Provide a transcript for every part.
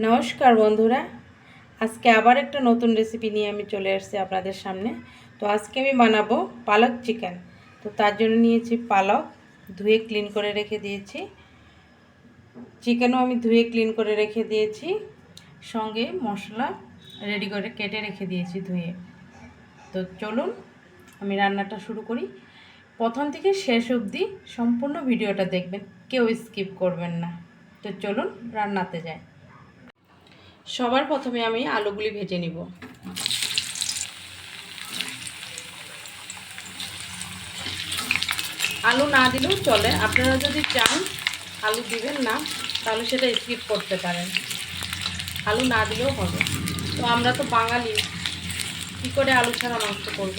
নমস্কার বন্ধুরা, আজকে আবার একটা নতুন রেসিপি নিয়ে আমি চলে আসছি আপনাদের সামনে। তো আজকে আমি বানাবো পালক চিকেন। তো তার জন্য নিয়েছি পালক, ধুয়ে ক্লিন করে রেখে দিয়েছি। চিকেনও আমি ধুয়ে ক্লিন করে রেখে দিয়েছি, সঙ্গে মশলা রেডি করে কেটে রেখে দিয়েছি ধুয়ে। তো চলুন আমি রান্নাটা শুরু করি। প্রথম থেকে শেষ অবধি সম্পূর্ণ ভিডিওটা দেখবেন, কেউ স্কিপ করবেন না। তো চলুন রান্নাতে যাই। সবার প্রথমে আমি আলুগুলি ভেজে নিব। আলু না দিলেও চলে, আপনারা যদি চান আলু দিবেন না তাহলে সেটা স্কিপ করতে পারেন, আলু না দিলেও হবে। তো আমরা তো বাঙালি, কী করে আলু ছাড়া মাংস করব,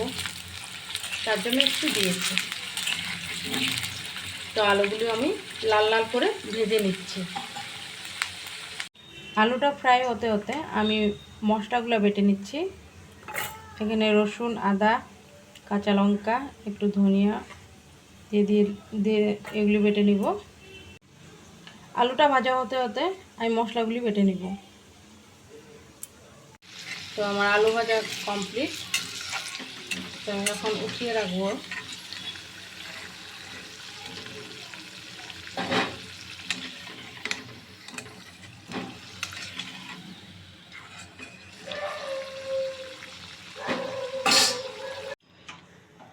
তার জন্য একটু দিয়েছি। তো আলুগুলো আমি লাল লাল করে ভেজে নিচ্ছি। আলুটা ফ্রাই হতে হতে আমি মশলাগুলো বেটে নিচ্ছি। এখানে রসুন, আদা, কাঁচা লঙ্কা, একটু ধনিয়া দিয়ে এগুলি বেটে নিব। আলুটা ভাজা হতে হতে আমি মশলাগুলি বেটে নিব। তো আমার আলু ভাজা কমপ্লিট। তো আমি এখন উঠিয়ে রাখবো।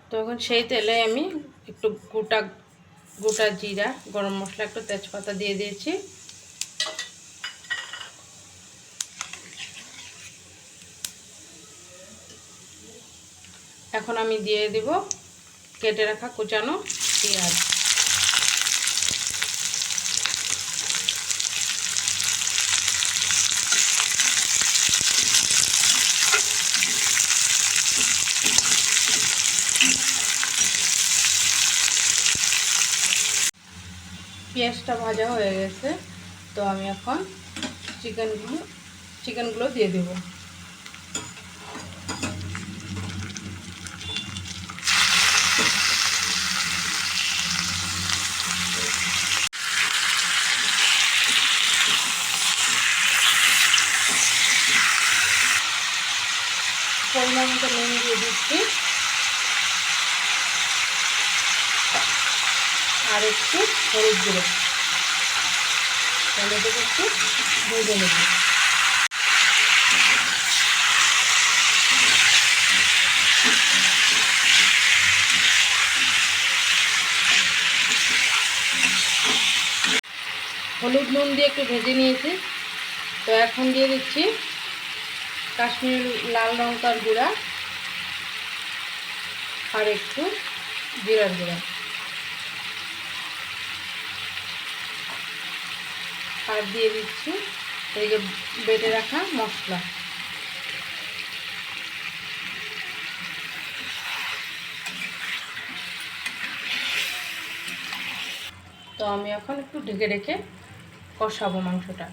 তো এখন সেই তেলে আমি একটু গোটা জিরা, গরম মশলা, একটু তেজপাতা দিয়ে দিয়েছি। এখন আমি দিয়ে দিব কেটে রাখা কুচানো পেঁয়াজ। পেঁয়াজটা ভাজা হয়ে গেছে। তো আমি এখন চিকেনগুলো দিয়ে দেব। পরিমাণ মতো নুন দিয়ে দিচ্ছি, আর একটু হলুদ গুঁড়ো। টমেটোকে একটু ভেজে নেব। হলুদ নুন দিয়ে একটু ভেজে নিয়েছি। তো এখন দিয়ে দিচ্ছি কাশ্মীরি লাল লঙ্কার গুঁড়া আর একটু জিরার গুঁড়া, আর দিয়ে দিচ্ছি এই যে বেটে রাখা মশলা। তো আমি এখন একটু ঢেকে রেখে কষাবো মাংসটা।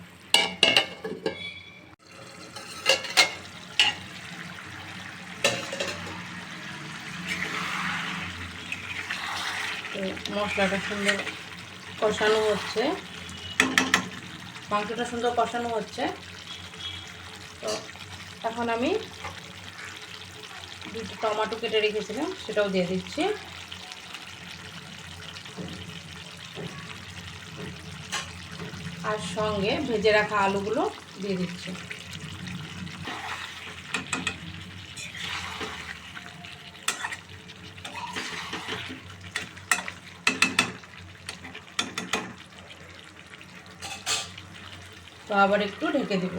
তো মশলাটা সুন্দর কষানো হচ্ছে, মাংসটা সুন্দর কষানো হচ্ছে। তো এখন আমি দুটো টমেটো কেটে রেখেছিলাম, সেটাও দিয়ে দিচ্ছি। আর সঙ্গে ভেজে রাখা আলুগুলো দিয়ে দিচ্ছি। তো আবার একটু ঢেকে দিব।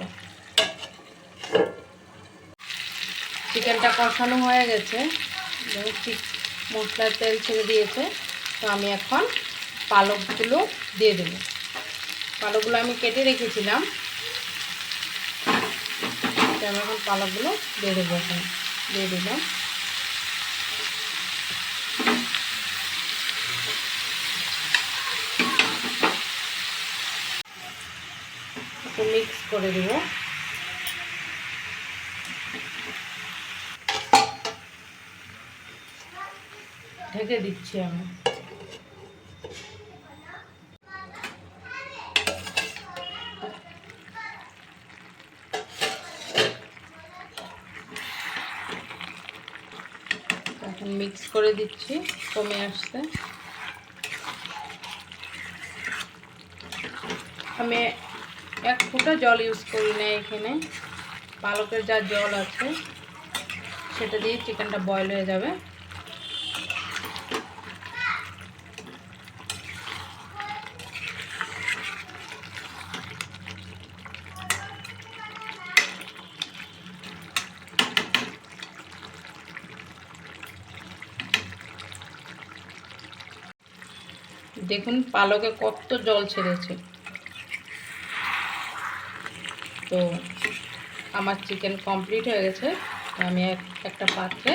চিকেনটা কষানো হয়ে গেছে, ঠিক মশলার তেল ছেড়ে দিয়েছে। তো আমি এখন পালকগুলো দিয়ে দেব। পালকগুলো আমি কেটে রেখেছিলাম, তো আমি এখন পালকগুলো দিয়ে দেবো। এখন দিয়ে দিলাম। একটু মিক্স করে দেব। ঢেকে দিচ্ছি আমি। মিক্স করে দিচ্ছি কমে আসতে। আমি এক ফোঁটা জল ইউজ করি না এখানে, পালকের যা জল আছে সেটা দিয়ে চিকেনটা বয়েল হয়ে যাবে। দেখুন পালকে কত জল ছেড়েছে। তো আমার চিকেন কমপ্লিট হয়ে গেছে, আমি একটা পাত্রে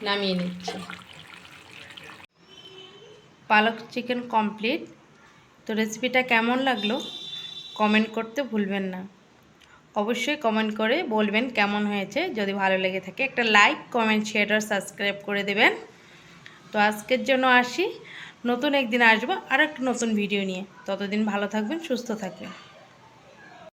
নামিয়ে নিচ্ছি। পালক চিকেন কমপ্লিট। তো রেসিপিটা কেমন লাগলো কমেন্ট করতে ভুলবেন না। অবশ্যই কমেন্ট করে বলবেন কেমন হয়েছে। যদি ভালো লেগে থাকে একটা লাইক, কমেন্ট, শেয়ার আর সাবস্ক্রাইব করে দেবেন। তো আজকের জন্য আসি, নতুন একদিন আসবো আর একটা নতুন ভিডিও নিয়ে। ততদিন ভালো থাকবেন, সুস্থ থাকবেন।